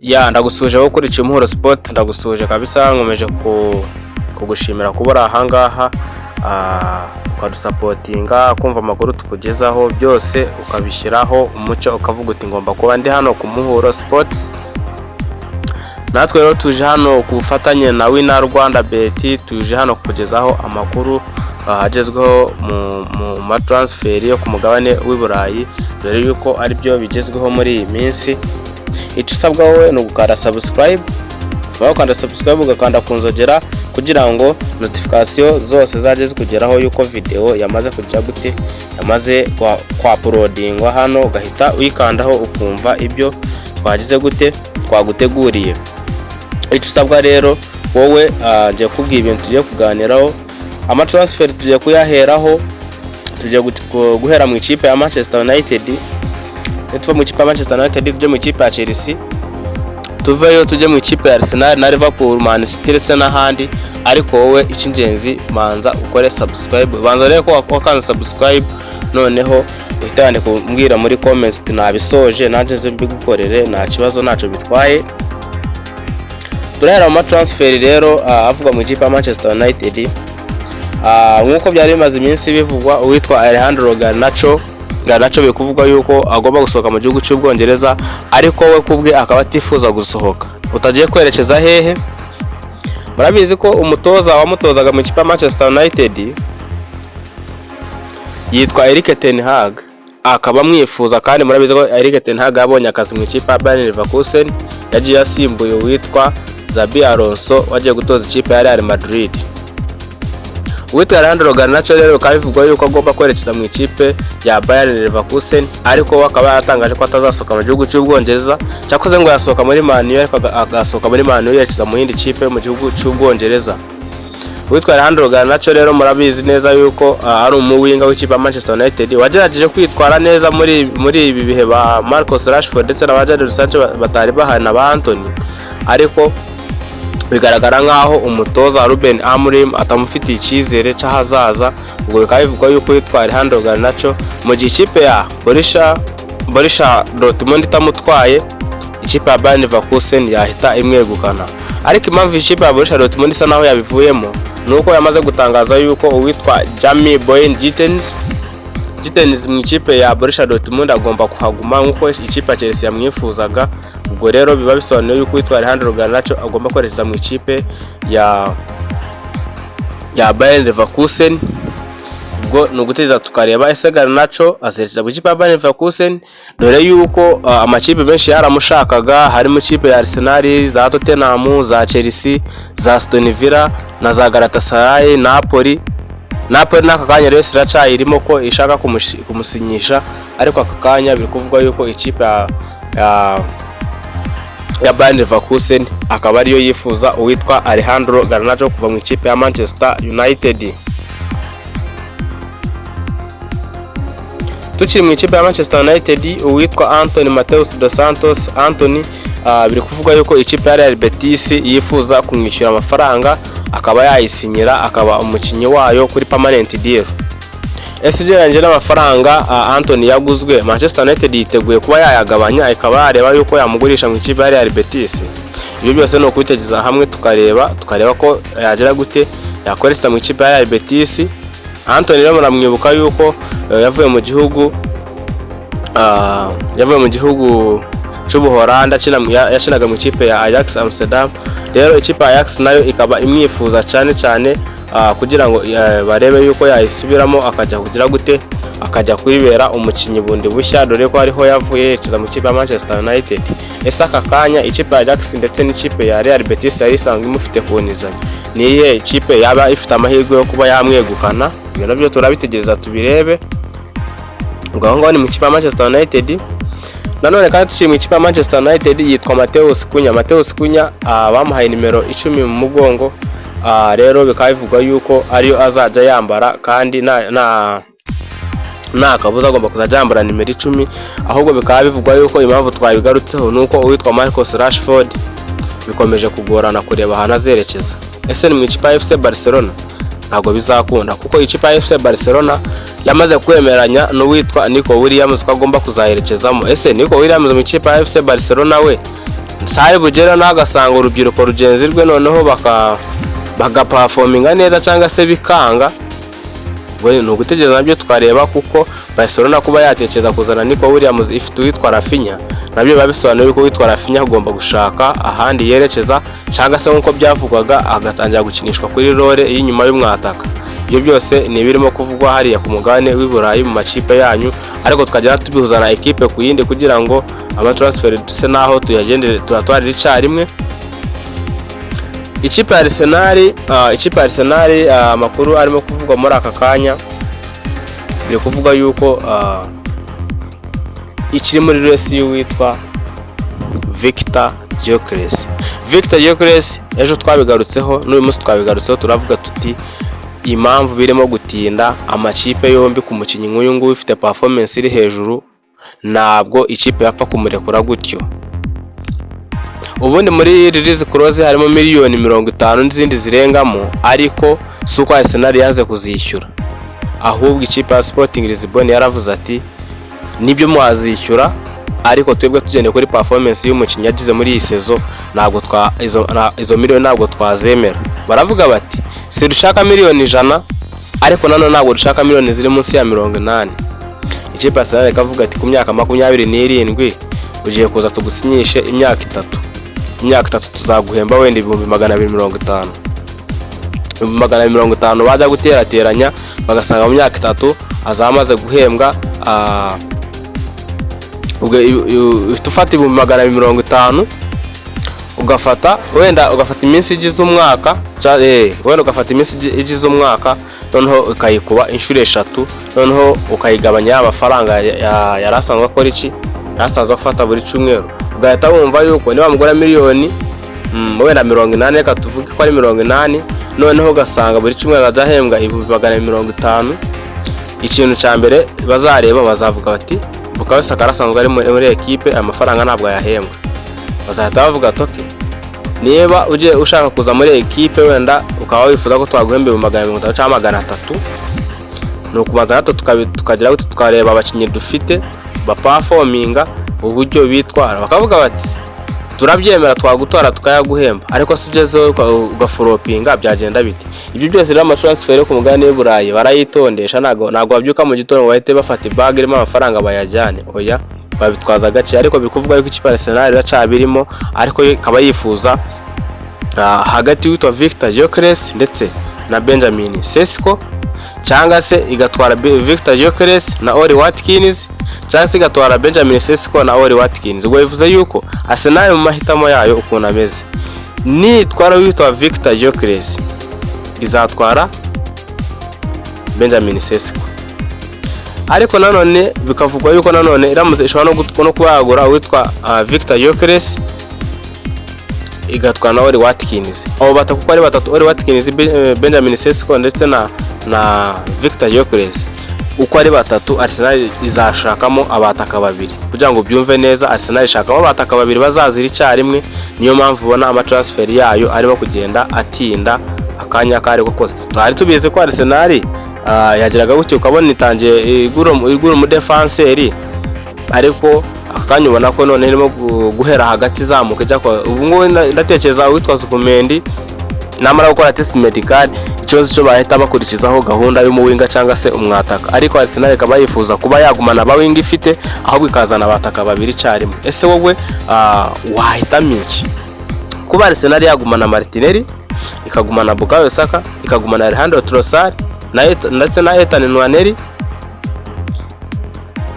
Ndagusuje wo kuri Cyumuhuro Sport, ndagusuje kabisa, nkomeje kugushimira kubura ahangaha ukadusapotinga, kumva amakuru tukugezaho byose ukabishyiraho umucyo, ukavuga uti ngomba kuba ndi hano ku Muhuro Sports. Natwe rero tuje hano kufatanye na Winner Rwanda Bet, tuje hano kukugezaho amakuru agezweho mu transfer yo ku mugabane w'i Burayi, dore yuko ari byo bigezweho muri iyi minsi. Icyo usabwa wowe ni ugukanda subscribe, ukanda subscribe ugakanda kunzogera kugira ngo notification zose zaje zikugeraho yuko video yamaze kujya gute, yamaze kwa uploadingwa hano, ugahita uyikandaho ukumva ibyo twagize gute twaguteguriye. Icyo usabwa rero wowe ngiye kubwira ibintu tugiye kuganiraho. Ama transfer tugiye kuyaheraho, tugiye guhera mu ikipe ya Manchester United, tuva mu ikipe ya Manchester United tujye mu ikipe ya Chelsea, tuveyo tujye mu ikipe ya Arsenal na Liverpool, Man City ndetse n'ahandi. Ariko wowe icy'ingenzi manza ukore subscribe, banza rero ko wakanze subscribe, noneho uhitane kumbwira muri comments ati nabisoje nanjye nze mbigukorere, nta kibazo ntacyo bitwaye. Turahera mu transfer rero avuga mu ikipe ya Manchester United. Nkuko byari bimaze iminsi bivugwa, uwitwa Alejandro Garnacho bikuvugwa yuko agomba gusohoka mu gihugu cy'Ubwongereza, ariko we kubwe akaba atifuza gusohoka. Utagiye kwerekeza hehe? Murabizi ko umutoza wamutozaga mu ikipe ya Manchester United yitwa Erik ten Hag, akaba amwifuza, kandi murabizi ko Erik ten Hag yabonye akazi mu ikipe ya Bayern Leverkusen, yagiye asimbuye uwitwa Xabi Alonso wagiye gutoza ikipe ya Real Madrid. Uwitwa Alejandro Garnacho rero bikavugwa yuko agomba kwerekeza mu ikipe ya Bayern Leverkusen, ariko we akaba yatangaje ko atazasohoka mu gihugu cy'Ubwongereza. Cyakoze ngo yasohoka muri Man U, ariko agasohoka muri Man U yerekeza mu yindi kipe mu gihugu cy'Ubwongereza. Uwitwa Alejandro Garnacho rero murabizi neza yuko ari umuwinga w'ikipe ya Manchester United, wagerageje kwitwara neza muri ibi bihe ba Marcus Rashford ndetse na Jadon Sancho batari bahana ba Anthony, ariko bigaragara nkaho umutoza Ruben Amorim atamufitiye icyizere cy'ahazaza. Ubwo bikaba bivugwa yuko yitwa Alejandro Garnacho mu gihe ikipe ya Borussia Dortmund itamutwaye, ikipe ya Bayern Leverkusen yahita imwegukana. Ariko impamvu ikipe ya Borussia Dortmund isa naho yabivuyemo nuko yamaze gutangaza yuko uwitwa Jamie Boyne Gittens mu ikipe ya Borussia Dortmund agomba kuhaguma nkuko ikipe ya Chelsea yamwifuzaga. Ubwo rero biba bisobanuye yuko witwa Alejandro Garnacho agomba kwerekeza mu ikipe ya Bayern Leverkusen. Ubwo nuguteza tukareba ese Garnacho azerekeza mu ikipe ya Bayern Leverkusen, dore yuko amakipe menshi yaramushakaga, harimo ikipe ya Arsenal, za Tottenham, za Chelsea, za Aston Villa na za Galatasaray, Napoli n'aka kanya rero irimo ko ishaka kumusinyisha, ariko aka kanya biri kuvuga yuko ikipe ya Bayern Leverkusen akaba ariyo yifuza uwitwa Alejandro Garnacho kuva mu ikipe ya Manchester United. Tukiri mu ikipe ya Manchester United, uwitwa Anthony Mateus dos Santos biri kuvuga yuko ikipe ya Real Betis yifuza kumwishyura amafaranga, akaba yayisinyira, akaba umukinnyi wayo kuri permanent deal. Ugereranyije n'amafaranga Anthony yaguzwe, Manchester United yiteguye kuba yayagabanya, ikaba yareba yuko yamugurisha mu ikipe ya Real Betis. Ibyo byose ni ukubitegeza hamwe tukareba ko yagera gute yakoresha mu ikipe ya Real Betis. Anthony rero muramwibuka yuko yavuye mu gihugu cy'Ubuholandi, yashinaga mu ikipe ya Ajax Amsterdam. Rero ikipe ya Ajax nayo ikaba imwifuza cyane kugira ngo barebe yuko yayisubiramo, akajya kugira gute, akajya kwibera umukinnyi bundi bushya, dore ko ariho yavuye yerekeza mu ikipe ya Manchester United. Ese aka kanya ikipe ya Ajax ndetse n'ikipe ya Real Betis yari isanzwe imufite kunizanya, niye ikipe yaba ifite amahirwe yo kuba yamwegukana? Ibyo nabyo turabitegereza tubirebe. Ubwo aho ngaho ni mu ikipe ya Manchester United. Nanone kandi tukiri mu ikipe ya Manchester United, yitwa Mateus Cunha bamuhaye nimero 10 mu mugongo. Rero bikaba bivugwa yuko ariyo azajya yambara, kandi nta kabuza agomba kuzajya yambara nimero 10. Ahubwo bikaba bivugwa yuko impamvu twabigarutseho nuko uwitwa Marcus Rashford bikomeje kugorana kureba ahantu azerekeza. Ese ni mu ikipe ya FC Barcelona? Ntabwo bizakunda, kuko ikipe ya FC Barcelona yamaze kwemeranya n'uwitwa Nico Williams ko agomba kuzaherekezamo. Ese Nico Williams mu ikipe ya FC Barcelona we sari bugera nagasanga urubyiruko rugenzi rwe noneho bagaperforminga neza cyangwa se bikanga, we no gutegereza nabyo twareba, kuko Barcelona kuba yatekereza kuzana Nico Williams ifite uwitwa Rafinha, nabyo babisobanuye ko uwitwa Rafinha agomba gushaka ahandi yerekeza, cyangwa se nkuko byavugwaga agatangira gukinishwa kuri role y'inyuma y'umwataka. Ibyo byose ni birimo kuvugwa hariya ku mugabane w'i Burayi mu makipe yanyu, ariko tukagera tubihuza na equipe ku yindi kugira ngo amatransfer duse naho tuyagendere turatwarira icyarimwe. Ikipe ya Arsenal amakuru arimo kuvugwa muri aka kanya biri kuvuga yuko ikiri muri race y'uwitwa Victor Gyökeres. Victor Gyökeres ejo twabigarutseho n'uyu munsi twabigarutseho, turavuga tuti impamvu birimo gutinda amakipe yombi ku mukinnyi nk'uyu nguyu ufite performance iri hejuru, ntabwo ikipe yapfa kumurekura gutyo. Ubundi muri release clause harimo miliyoni 50 n'izindi zirengamo, ariko suko Arsenal yaze kuzishyura, ahubwo ikipe ya Sporting Lisbon yaravuze ati nibyo mwazishyura, ariko twebwe tugende kuri performance y'umukinnyi yagize muri iyi sezo, ntabwo izo miliyoni ntabwo twazemera. Baravuga bati si dushaka miliyoni 100, ariko nano ntabwo dushaka miliyoni ziri munsi ya 80. Ikipe ya Arsenal ikavuga ati ku myaka 27 ugiye kuza tugusinyishe imyaka 3. Imyaka 3 tuzaguhemba wenda 250. 250 baza guterateranya bagasanga mu myaka 3 azamaze guhembwa ubwo tufata 250, ugafata iminsi igize umwaka, wenda ugafata iminsi igize umwaka, noneho ukayikuba inshuro 3, noneho ukayigabanya amafaranga yarasanzwe akora iki, yarasanzwe afata buri cyumweru, ugahita wumva yuko niba mugura miliyoni wenda 80, reka tuvuge ko ari 80, noneho ugasanga buri cyumweru azahembwa 250. Ikintu cya mbere bazareba, bazavuga bati Bukayo Saka arasanzwe ari muri equipe, amafaranga ntabwo yahembwa. Bazahita bavuga ati okay, niba uje ushaka kuza muri equipe wenda ukaba wifuza ko twaguhembe 250 cyangwa 300, no kubanza nato tukagira gute tukareba abakinnyi dufite baperforminga uburyo bitwara, bakavuga bati turabyemera twagutwara tukayaguhemba, ariko se ugezeho ugaforopinga byagenda biti. Ibyo byose rero amatransfer yo ku mugabane w'i Burayi barayitondesha, ntago babyuka mu gitondo bahite bafata ibag irimo amafaranga bayajyane, oya babitwaza gace. Ariko bikuvuga yuko ikipe ya Arsenal iracabirimo, ariko ikaba yifuza hagati y'uwitwa Victor Gyökeres ndetse na Benjamin Sesko, cyangwa se igatwara Victor Gyökeres na Oli Watkins, cyangwa se igatwara Benjamin Sesko na Oli Watkins. Ubwo bivuze yuko Arsenal mu mahitamo yayo ukuntu ameze, nitwara witwa Victor Gyökeres izatwara Benjamin Sesko, ariko nanone bikavugwa yuko nanone iramutse ishobora no kuyagura witwa Victor Gyökeres igatwara na Oli Watkins. Abo batatu kuko ari batatu, Oli Watkins, Benjamin Sesko ndetse na Victor Gyökeres, uko ari batatu Arsenal izashakamo abataka babiri. Kugira ngo byumve neza, Arsenal ishakamo abataka babiri bazazira icyarimwe, niyo mpamvu ubona amatransfer yayo arimo kugenda atinda akanya kare kose. Twari tubize ko Arsenal yagiraga gutyo ukabona itangiye igura umudefenseri, ariko akanya ubona ko none irimo guhera hagati zamuka ijya kwa ubu ngo ndatekereza witwa Zukumendi namara gukora test medical, ikibazo cyo bahita bakurikizaho gahunda y'umuwinga cyangwa se umwataka. Ariko Arsenal ikaba yifuza kuba yagumana abawinga ifite, ahubwo ikazana abataka babiri cyarimo. Ese wowe wahitamo iki? Kuba Arsenal yagumana Martinelli, ikagumana Bukayo Saka, ikagumana Alejandro Trossard ndetse na Ethan Nwaneri,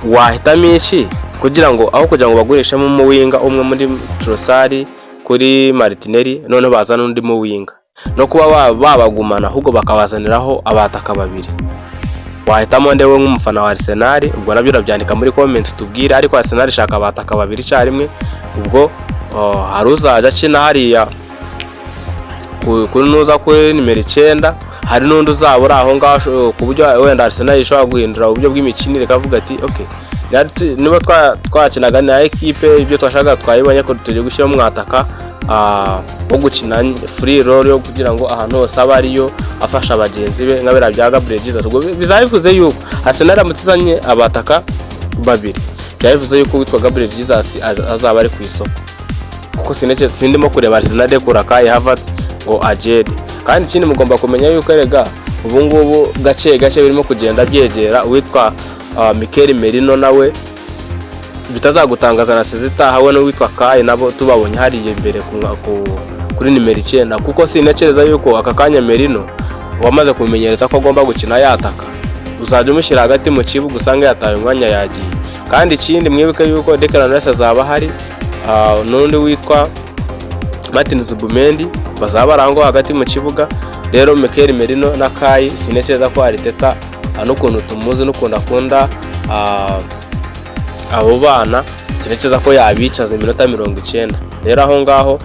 wahitamo iki kugira ngo bagurishemo umuwinga umwe muri Trossard kuri Martinelli, none bazana undi muwinga, no kuba babagumana ahubwo bakabazaniraho abataka babiri? Wahitamo ndewe nk'umufana wa Arsenal? Ubwo nabyo urabyandika muri comment tubwire. Ariko Arsenal ishaka abataka babiri cyarimwe, ubwo hari uzaje akina hariya kuri nuza kuri nimero 9, hari n'undi uzabura aho ngaho, ku buryo wenda Arsenal ishobora guhindura uburyo bw'imikinire, kavuga ati okay, niba twakinaga na equipe ibyo twashaka twayibonye ko tuje gushyira mu mwataka wo gukina free role yo kugira ngo ahantu hose aba ariyo afasha abagenzi be nkabera bya Gabriel Jesus. Ubwo bizabivuze yuko Arsenal amutizanye abataka babiri, byabivuze yuko witwa Gabriel Jesus azaba ari ku isoko. kuko sindimo kureba Arsenal dekura Kai Havertz ngo agende. Kandi ikindi mugomba kumenya yuko erega ubu ngubu gace birimo kugenda byegera uwitwa Mikel Merino nawe bitazagutangaza na sezitaha we n'uwitwa Kai nabo tubabonye hariye imbere kuri nimero 9 kuko sintekereza yuko aka kanya Merino wamaze kumenyereza ko agomba gukina yataka uzajya umushyira hagati mu kibuga usanga yataye umwanya yagiye. Kandi ikindi mwibuke yuko Declan Rice azaba hari n'undi witwa Martin Zubimendi bazaba barango hagati mu kibuga. Rero Mikel Merino na Kai sintekereza ko Arteta n'ukuntu tumuzi n'ukunda akunda abo bana sintekereza ko yabicaza iminota 90. Rero aho ngaho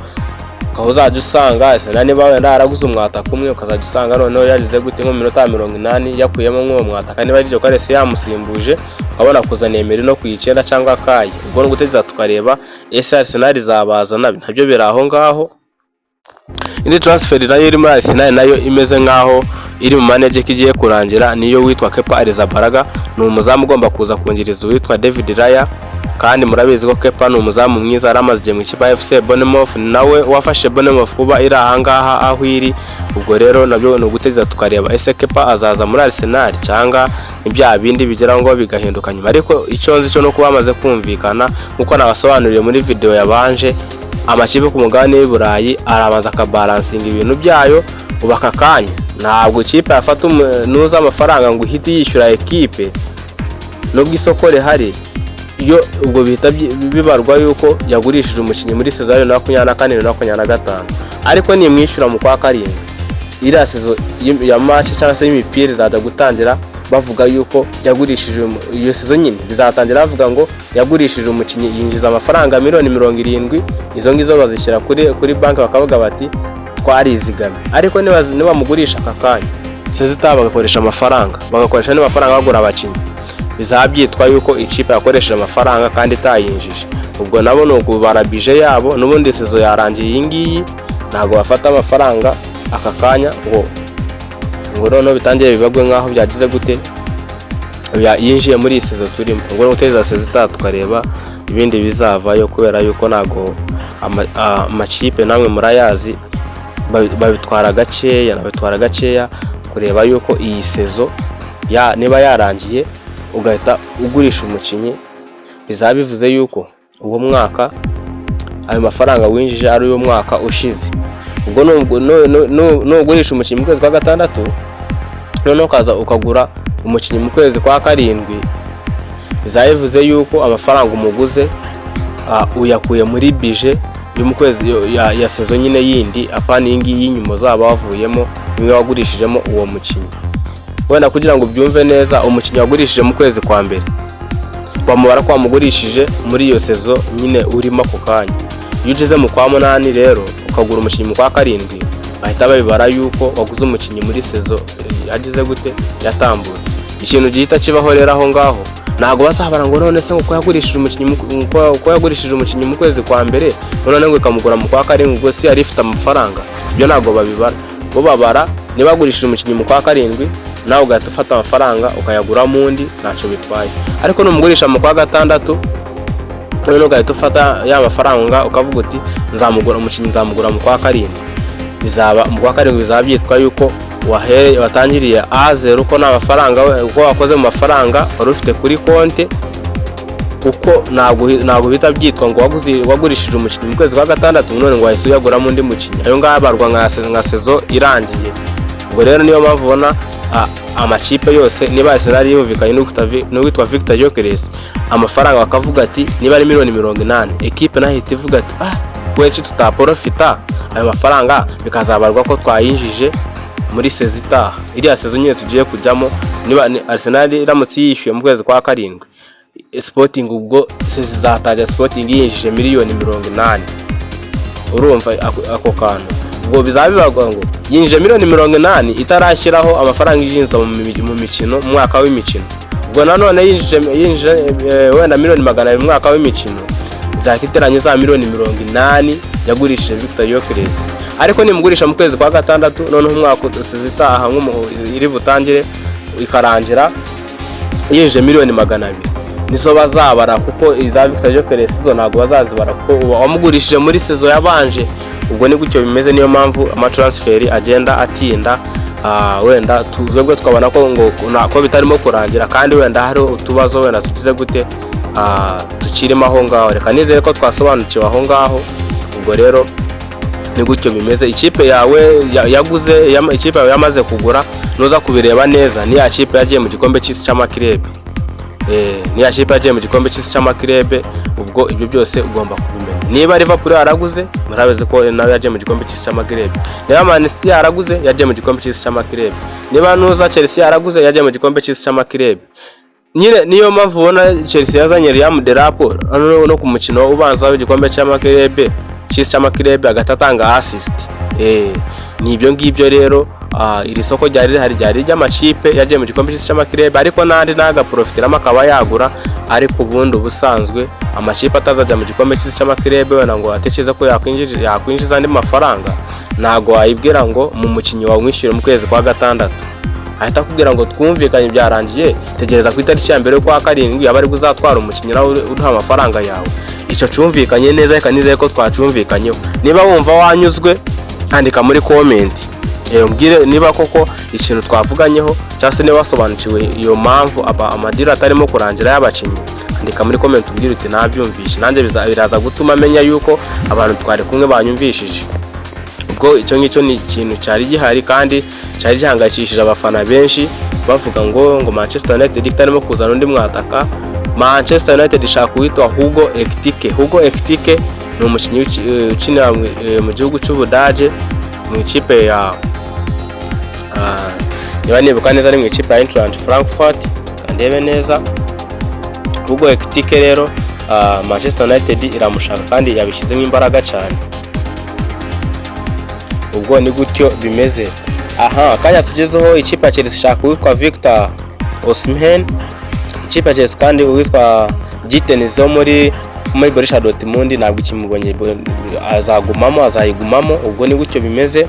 uzajya usanga Arsenal niba wenda yaraguze umwataka umwe ukazajya usanga noneho yagize gute nko minota 80 yakuyemo nk'uwo mwataka niba ari Karesi yamusimbuje ukabona kuzaniye Merino ku 9 cyangwa Kai. Ubwo n'uguteza tukareba ese Arsenal izabazana nabyo biri aho ngaho. Indi transfer nayo iri muri Arsenal nayo imeze nkaho iri mu manage kigiye kurangira niyo witwa Kepa Arrizabalaga, ni umuzamu ugomba kuza kungiriza witwa David Raya. Kandi murabizi ko Kepa ni umuzamu mwiza aramaze mu ikipe ya FC Bournemouth, nawe wafashe Bournemouth kuba iri ahangaha aho iri. Ubwo rero nabyo no guteza tukareba ese Kepa azaza muri Arsenal cyangwa ibya bindi bigira ngo bigahinduka nyuma. Ariko icyo nzi cyo no kuba amaze kumvikana nkuko nabasobanuriye muri video yabanje, amakipe ku mugabane w'Iburayi arabanza akabalansinga ibintu byayo ubaka kanya. Ntabwo ikipe yafata nuza amafaranga ngo uhite yishyura ekipe nubwo isoko rihari, iyo ubwo bihita bibarwa yuko yagurishije umukinnyi muri sezo ya 2024-2025. Ariko ni mwishyura mu kwa karindwi iriya sezo ya match cyangwa se y'imipira izajya gutangira bavuga yuko yagurishije iyo sezo nyine bizatangira bavuga ngo yagurishije umukinnyi yinjiza amafaranga $70,000,000. Izo ngizo bazishyira kuri banki bakavuga bati twarizigamye. Ariko niba mugurisha aka kanya sezita bagakoresha amafaranga n'amafaranga bagura abakinnyi, bizabyitwa yuko ikipe yakoresheje amafaranga kandi itayinjije. Ubwo nabo no kubara bije yabo n'ubundi sezo yarangiye iyi ngiyi, ntago bafata amafaranga aka kanya ngo noneho bitangiye bibagwe nkaho byagize gute yinjiye muri iyi sezo turimo. Ubwo guteza sezita tukareba ibindi bizavayo, kubera yuko nago amakipe namwe murayazi babitwara gakeya kureba yuko iyi sezo niba yarangiye ugahita ugurisha umukinnyi, bizaba bivuze yuko uwo mwaka ayo mafaranga winjije ari uyo mwaka ushize. Ubwo no gurisha umukinnyi mu kwezi kwa gatandatu noneho kaza ukagura umukinnyi mu kwezi kwa karindwi, bizaba bivuze yuko amafaranga umuguze uyakuye muri bije yo mu kwezi ya sezo nyine yindi, apana ingi y'inyuma zaba wavuyemo nimwe wagurishijemo uwo mukinnyi. Wenda kugira ngo byumve neza, umukinnyi wagurishije mu kwezi kwa mbere bamubara kwa mugurishije muri iyo sezo nyine urimo ako kanya. Iyo ugeze mu kwa 8 rero ukagura umukinnyi mu kwa karindwi, bahita babibara yuko waguze umukinnyi muri sezo yagize gute yatambutse. Ikintu gihita kibaho rero aho ngaho, ntago basabara ngo none se ngo yagurishije umukinnyi mu kwezi kwa mbere none ngo ikamugura mu kwa karindwi, ubwo si yari ifite amafaranga. Ibyo ntago babibara, bo babara niba yagurishije umukinnyi mu kwa karindwi nawe ugahita ufata amafaranga ukayagura mundi ntacyo bitwaye. Ariko numugurisha mu kwa gatandatu none ugahita ufata ya mafaranga ukavuga uti nzamugura umukinnyi mu kwa karindwi, bizaba mu kwa karindwi bizaba byitwa yuko watangiriye A0 uko nta mafaranga uko wakoze mu mafaranga wari ufite kuri konti, kuko ntabwo bita byitwa ngo wagurishije umukinnyi mu kwezi kwa gatandatu none ngo wahise uyagura mu ndi mukinnyi. Ayo ngaho abarwa nka sezo irangiye. Ubwo rero niyo mpamvu ubona amakipe yose niba Arsenal yumvikanye n'uwitwa Victor Gyökeres amafaranga bakavuga ati niba ari $80,000,000, ekipe nayo ihita ivuga ati kwechi tutaprofita ayo mafaranga bikazabarwa ko twayinjije muri sezita iriya sezo nyine tugiye kujyamo. Niba Arsenal iramutse yishyuye mu kwezi kwa karindwi, Sporting ubwo sezizatajya Sporting yinjije $80,000,000. Urumva ako kantu, ubwo bizabibagwa ngo yinjije $80,000,000 itarashyiraho amafaranga yinjiza mu mikino mu mwaka w'imikino. Ubwo nanone yinjije wenda $200,000 mu mwaka w'imikino, izahiteranye za $80,000,000 yagurishije Victor Gyökeres. Ariko nimugurisha mu kwezi kwa gatandatu noneho umwaka sezitaha iri butangire ikarangira yinjije $200,000, nizo bazabara, kuko iza Victor Gyökeres zo ntabwo bazazibara kuko wamugurishije muri sezo yabanje. Ubwo ni gutyo bimeze, niyo mpamvu amatransfer agenda atinda. Wenda twebwe twabona ko nako bitarimo kurangira, kandi wenda hari utubazo wenda tutize gute tukirimo aho ngaho. Reka nizere ko twasobanukiwe aho ngaho. Ubwo rero ni gutyo bimeze. Ikipe yawe yaguze, ikipe yawe yamaze kugura, nuza kubireba neza ni ya kipe yagiye mu gikombe cy'isi cy'amakirebe. Ni ya kipe yagiye mu gikombe cy'isi cy'amakirebe. Ubwo ibyo byose ugomba kubimenya. Niba Liverpool yaraguze, murabizi ko nawe yagiye mu gikombe cy'isi cy'amakirebe. Niba Man City yaraguze, yagiye mu gikombe cy'isi cy'amakirebe. Niba nuza Chelsea yaraguze, yagiye mu gikombe cy'isi cy'amakirebe. Nyine niyo mpamvu ubona Chelsea yazanye Liam Delap no ku mukino ubanza w'igikombe cy'amakirebe cy'isi cy'amakirebe agatatanga assist. Ni ibyo ngibyo rero. Iri soko ryari ry'amakipe yagiye mu gikombe cy'isi cy'amakirebe, ariko nandi naga profitiramo akaba yagura. Ariko ubundi ubusanzwe amakipe atazajya mu gikombe cy'isi cy'amakirebe wenda ngo atekereza ko yakwinjiza andi mafaranga, ntago wayibwira ngo mu mukinnyi wawe umwishyure mu kwezi kwa gatandatu. Ahita akubwira ngo twumvikanye byarangiye, tegereza ku itariki ya mbere yo kwa karindwi aba ari buzatwara umukinnyi nawe uduha amafaranga yawe. Icyo cyumvikanye neza, reka nizeye ko twacumvikanyeho. Niba wumva wanyuzwe, andika muri comment. Umbwire niba koko ikintu twavuganyeho, cyangwa se niba wasobanukiwe iyo mpamvu amadira atarimo kurangira y'abakinnyi. Andika muri comment umbwire uti nabyumvishe, nanjye biraza gutuma menya yuko abantu twari kumwe banyumvishije. Ubwo icyo ngicyo ni ikintu cyari gihari, kandi cyari gihangayikishije abafana benshi, bavuga ngo Manchester United itarimo kuzana undi mwataka. Manchester United ishaka uwitwa Hugo Ekitike. Ni umukinnyi ukinira mu gihugu cy'Ubudage, mu ikipe ya niba nibuka neza ni mu ikipe ya Eintracht Frankfurt, kandebe neza. Hugo Ekitike rero Manchester United iramushaka kandi yabishyizemo imbaraga cyane. Ubwo ni gutyo bimeze. Kanya tugezeho ikipe ya Chelsea ishaka uwitwa Victor Osimhen. Ikipe ya Chelsea kandi uwitwa Gittens zo muri Borussia Dortmund ntabwo ikimubonye, azayigumamo. Ubwo ni gutyo bimeze.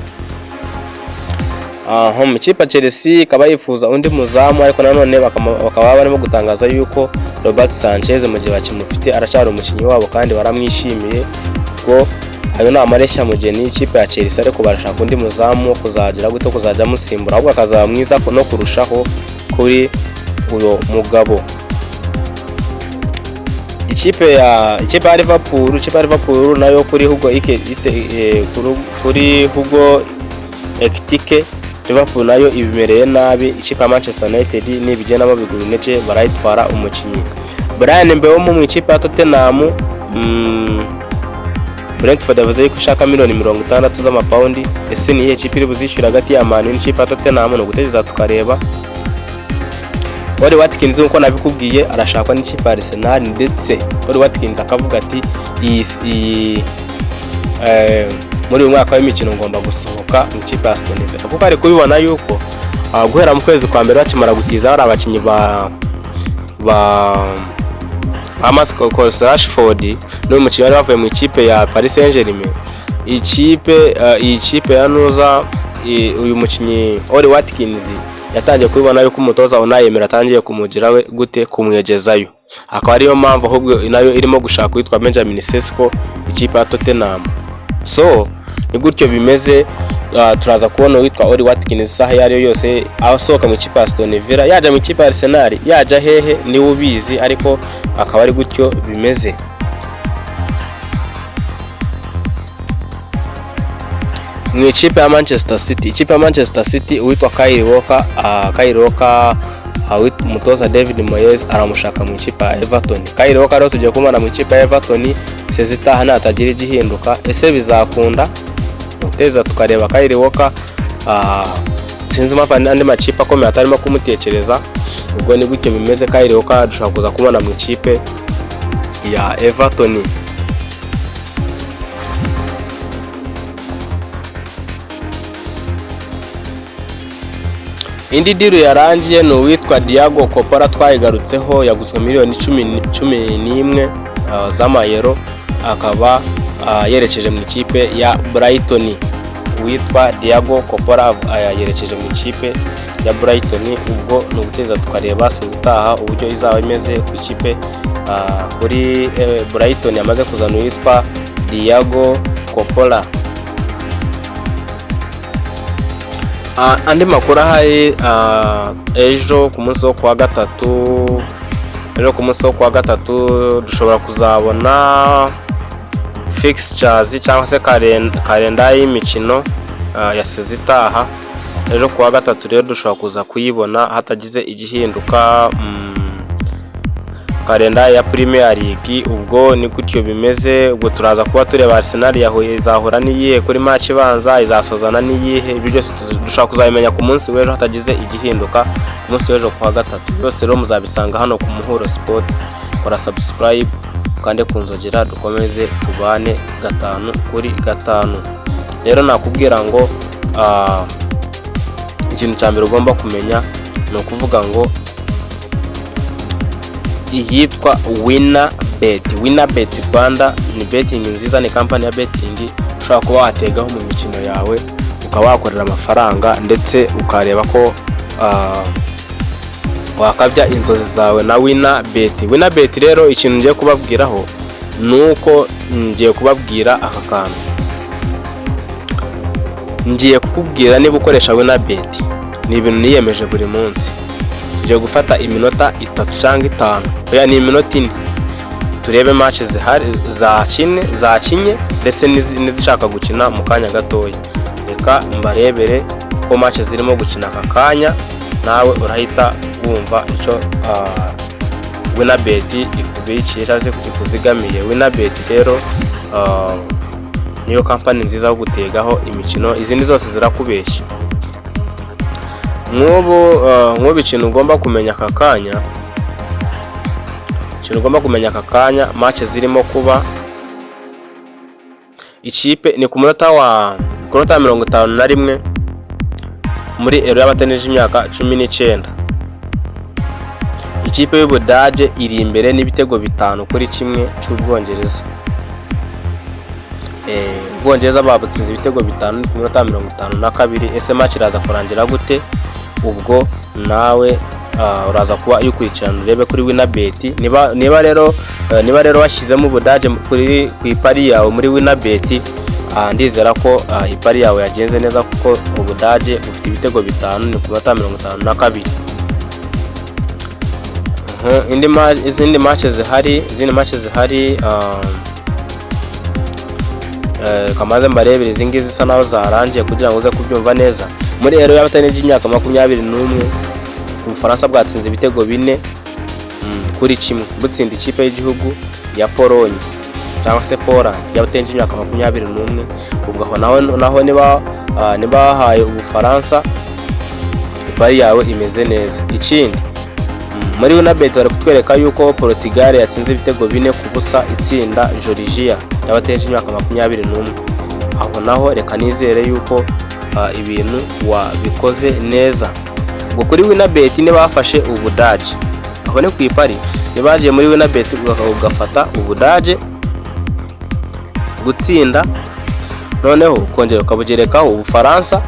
Mu ikipe ya Chelsea ikaba yifuza undi muzamu, ariko nanone bakaba barimo gutangaza yuko Robert Sanchez mu gihe bakimufite aracyari umukinnyi wabo kandi baramwishimiye. Ubwo ayo ni amareshya mu gihe n'ikipe ya Chelsea, ariko barashaka undi muzamu wo kuzajya musimbura, ahubwo akazaba mwiza no kurushaho kuri uyo mugabo. Ikipe ya Liverpool nayo kuri Hugo Ekitike, Liverpool nayo ibimereye nabi. Ikipe ya Manchester United nibigendamo bigura intege, barayitwara umukinnyi. Bryan Mbeumo mu ikipe ya Tottenham, Brentford yavuze ko ishaka miliyoni 60 z'amapaundi. Ese ni iyihe kipe iri buzishyura hagati ya Man n'ikipe ya Tottenham? No gutegereza tukareba. Oli Watkins uko nabikubwiye arashakwa n'ikipe ya Arsenal, ndetse Oli Watkins akavuga ati muri uyu mwaka w'imikino ngomba gusohoka mu ikipe ya Aston Villa, kuko ari kubibona yuko guhera mu kwezi kwa mbere bakimara gutiza hari abakinnyi ba Marcus Rashford n'umukinnyi wari wavuye mu ikipe ya Paris Saint-Germain. Iyi kipe ya nuza uyu mukinnyi Oli Watkins yatangiye kubibona yuko umutoza unayemera atangiye kumugira we gute kumwegezayo. Akaba ariyo mpamvu ahubwo nayo irimo gushaka witwa Benjamin Sesko ikipe ya Tottenham. So ni gutyo bimeze. Turaza kubona witwa Oli Watkins saha yari yose asohoka mu ikipe ya Aston Villa, yaje mu ikipe ya Arsenal, yaje hehe ni ubizi, ariko akaba ari gutyo bimeze. Mu ikipe ya Manchester City, uwitwa Kyle Walker umutoza David Moyes aramushaka mu ikipe ya Everton. Kyle Walker rero tugiye kumana mu ikipe ya Everton, sezitaha natagira igihinduka. Ese bizakunda? Uteza tukareba Kyle Walker. Sinzi mpamvu andi makipe akomeye atarimo kumutekereza. Ubwo ni gutyo bimeze. Kyle Walker dushobora kuza kumana mu ikipe ya Everton. Indi deal yarangiye ni uwitwa Diego Coppara, twayigarutseho, yaguzwe miliyoni 11 z'amayero, akaba yerekeje mu ikipe ya Brighton. Uwitwa Diego Coppara yerekeje mu ikipe ya Brighton. Ubwo ni uguteza tukareba sezitaha uburyo izaba imeze ku ikipe. Kuri Brighton yamaze kuzana uwitwa Diego Coppola. Andi makuru ahari, ejo ku munsi wo kuwa gatatu dushobora kuzabona fixtures cyangwa se kalendari y'imikino ya sezitaha. Ejo kuwa gatatu rero dushobora kuza kuyibona hatagize igihinduka. Kalendari ya Premier League ubwo ni gutyo bimeze. Ubwo turaza kuba tureba Arsenal izahura n'iyihe kuri match ibanza, izasozana n'iyihe. Ibyo byose dushobora kuzabimenya ku munsi w'ejo hatagize igihinduka ku munsi w'ejo kuwa gatatu. Byose rero muzabisanga hano ku Muhuro Sports. Kora subscribe kandi kunzogera dukomeze tubane 5-5. Rero nakubwira ngo ikintu cya mbere ugomba kumenya ni ukuvuga ngo iyitwa Winabet Rwanda ni betting nziza, ni company ya betting ushobora kuba wategaho mu mikino yawe ukaba wakorera amafaranga ndetse ukareba ko wakabya inzozi zawe na Winabet. Rero ikintu ngiye kubabwiraho nuko ngiye kubabwira aka kantu. Ngiye kukubwira niba ukoresha Winabet, ni ibintu niyemeje buri munsi. Tugiye gufata iminota 3 cyangwa 5, oya ni iminota 4, turebe match zihari zakinye ndetse n'izishaka gukina mu kanya gatoya. Reka mbarebere ko match zirimo gukina aka kanya, nawe urahita wumva icyo Winabet ikubikira ikuzigamiye. Winabet rero niyo company nziza yo gutegaho imikino, izindi zose zirakubeshya. Nk'ubu ikintu ugomba kumenya aka kanya, match zirimo kuba ikipe ni ku munota 51 muri ero y'abateneje imyaka 19. Ikipe y'Ubudage iri imbere n'ibitego 5-1 cy'Ubwongereza. Ubwongereza babutsinze ibitego 5 ku munota 52. Ese match iraza kurangira gute? Ubwo nawe uraza kuba ukurikirana urebe kuri Winabet. Niba rero washyizemo Ubudage kuri ku ipari yawe muri Winabet, ndizera ko ipari yawe yagenze neza kuko Ubudage bufite ibitego 5 ni ku munota 52. Izindi match zihari kamaze mbarebere izingizi zisa naho zarangiye kugira ngo uze kubyumva neza. Muri ero y'abateneje imyaka 21, Ubufaransa bwatsinze ibitego 4-1 butsinda ikipe y'igihugu ya Pologne cyangwa se Poland y'abateneje imyaka 21. Ubwo naho niba bahaye Ubufaransa, ipari yawe imeze neza. Ikindi muri Winabet bari kutwereka yuko Portugal yatsinze ibitego 4-0 itsinda Georgia y'abateneje imyaka 21. Aho naho reka nizere yuko ibintu wabikoze neza. Ubwo kuri Winabet niba bafashe Ubudage, aho ni ku ipari, nibagiye muri Winabet ugafata Ubudage gutsinda, noneho ukongera ukabugerekaho Ubufaransa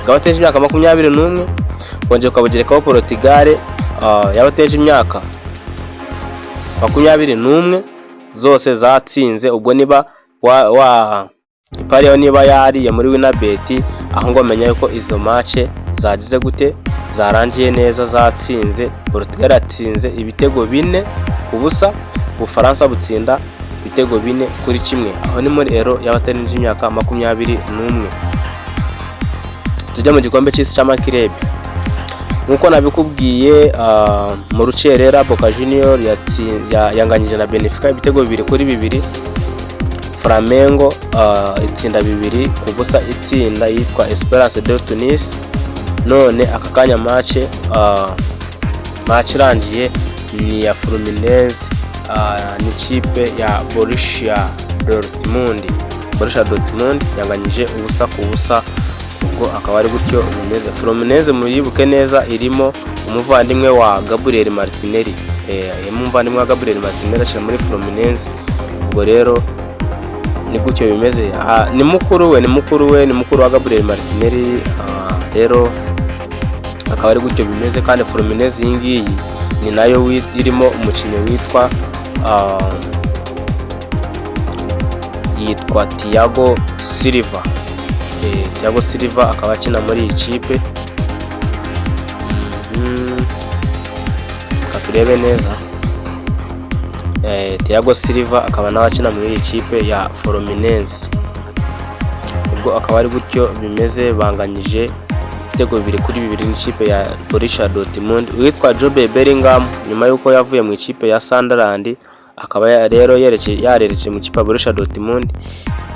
bw'abateje imyaka 21, ukongera ukabugerekaho Portugal y'abateje imyaka 21 zose zatsinze. Ubwo niba ipari yawe niba yariye muri Winabet, aho ngo menya yuko izo match zagize gute, zarangiye neza, zatsinze. Portugal yatsinze ibitego 4-0, Ubufaransa butsinda ibitego 4-1. Aho ni muri ero y'abateneje imyaka 21. Tujya mu gikombe cy'isi cy'amakirebe. Nkuko nabikubwiye, mu rucerera Boca Junior yanganyije na Benfica ibitego 2-2. Flamengo itsinda 2-0 itsinda yitwa Esperance de Tunis. None aka kanya match irangiye ni ya Fluminense n'ikipe ya Borussia Dortmund yanganyije 0-0. Ubwo akaba ari gutyo bimeze. Fluminense muyibuke neza irimo umuvandimwe wa Gabriel Martinelli, ashyira muri Fluminense. Ubwo rero ni gutyo bimeze. Ni mukuru wa Gabriel Martinelli. Rero akaba ari gutyo bimeze. Kandi Fluminense iyi ngiyi ni nayo irimo umukinnyi witwa Thiago Silva. Thiago Silva akaba akina muri iyi kipe. Turebe neza. Thiago Silva akaba nawe akina muri iyi kipe ya Fluminense. Ubwo akaba ari gutyo bimeze, banganyije ibitego 2-2 n'ikipe ya Borussia Dortmund. Uwitwa Jude Bellingham nyuma yuko yavuye mu ikipe ya Sunderland akaba rero yarerekeje mu ikipe ya Borussia Dortmund.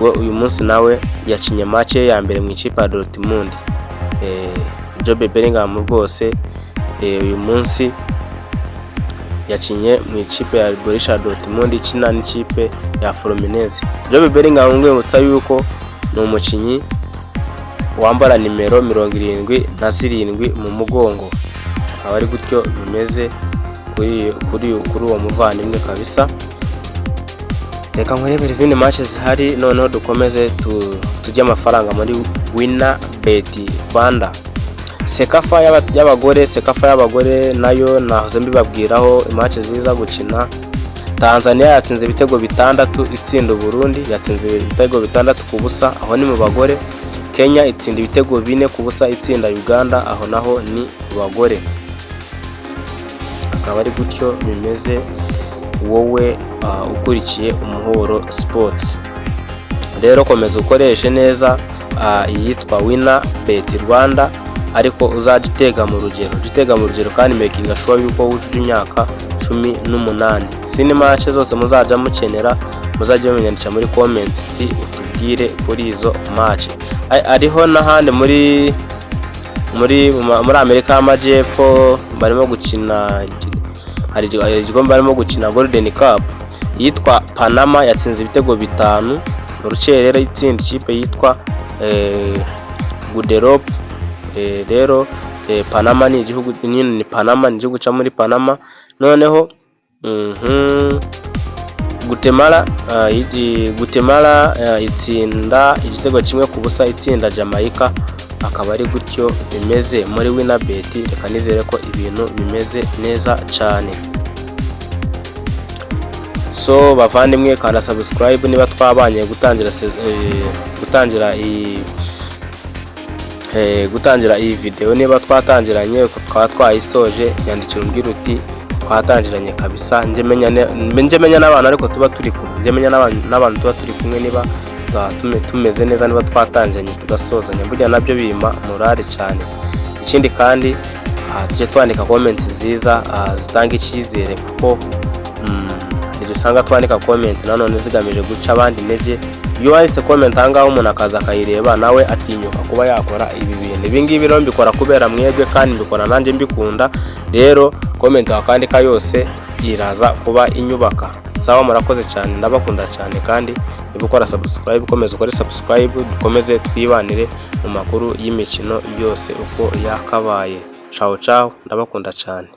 Uyu munsi nawe yakinye match ya mbere mu ikipe ya Dortmund. Jude Bellingham rwose uyu munsi yakinye mu ikipe ya Borussia Dortmund ikina n'ikipe ya Fluminense. Jude Bellingham ngwibutsa yuko ni umukinnyi wambara nimero 77 mu mugongo. Akaba ari gutyo bimeze kuri uwo muvandimwe kabisa. Reka nkurebere izindi match zihari, noneho dukomeze tujye amafaranga muri Winabet Rwanda. Sekafa y'abagore nayo nahoze mbibabwiraho match ziza gukina. Tanzania yatsinze ibitego 6 itsinda Burundi, yatsinze ibitego 6 ku busa, aho ni mu bagore. Kenya itsinda ibitego 4 ku busa itsinda Uganda, aho naho ni bagore. Akaba ari gutyo bimeze wowe ukurikiye Umuhuro Sports. Rero komeza ukoreshe neza iyitwa Winabet Rwanda, ariko uzajya utega mu rugero kandi making sure yuko wujuje imyaka 18. Sini match zose muzajya mukenera muzajye mumenyandikira muri comment utubwire kuri izo match. Ariho n'ahandi muri Amerika y'Amajyepfo barimo gukina, hari igikombe barimo gukina Golden Cup. Yitwa Panama yatsinze ibitego 5 mu rukerera itsinda ikipe yitwa Guadeloupe. Rero Panama ni igihugu ni Panama ni igihugu cya muri Panama. Noneho Guatemala itsinda igitego 1 ku busa itsinda Jamaica. Akaba ari gutyo bimeze muri Winabet. Reka nizere ko ibintu bimeze neza cyane. So bavandimwe, kandi subscribe niba twabanye gutangira iyi video. Niba twatangiranye twaba twayisoje, nyandikira umbwira uti twatangiranye kabisa, nje menya n'abantu ariko tuba turi kumwe, nje menya n'abantu tuba turi kumwe, niba tumeze neza, niba twatangiranye tugasozanya, burya nabyo bima morale cyane. Ikindi kandi tujye twandika comments nziza zitanga icyizere, kuko usanga twandika comment nanone zigamije guca abandi intege. Iyo wanditse comment ahangaho umuntu akaza akayireba, nawe atinyuka kuba yakora ibi bintu. Ibi ngibi rero mbikora kubera mwebwe, kandi mbikora nanjye mbikunda. Rero comment wakandika yose iraza kuba inyubaka. Sawa, murakoze cyane, ndabakunda cyane. Kandi niba ukora subscribe, komeza ukore subscribe, dukomeze twibanire mu makuru y'imikino yose uko yakabaye. Ciao, ndabakunda cyane.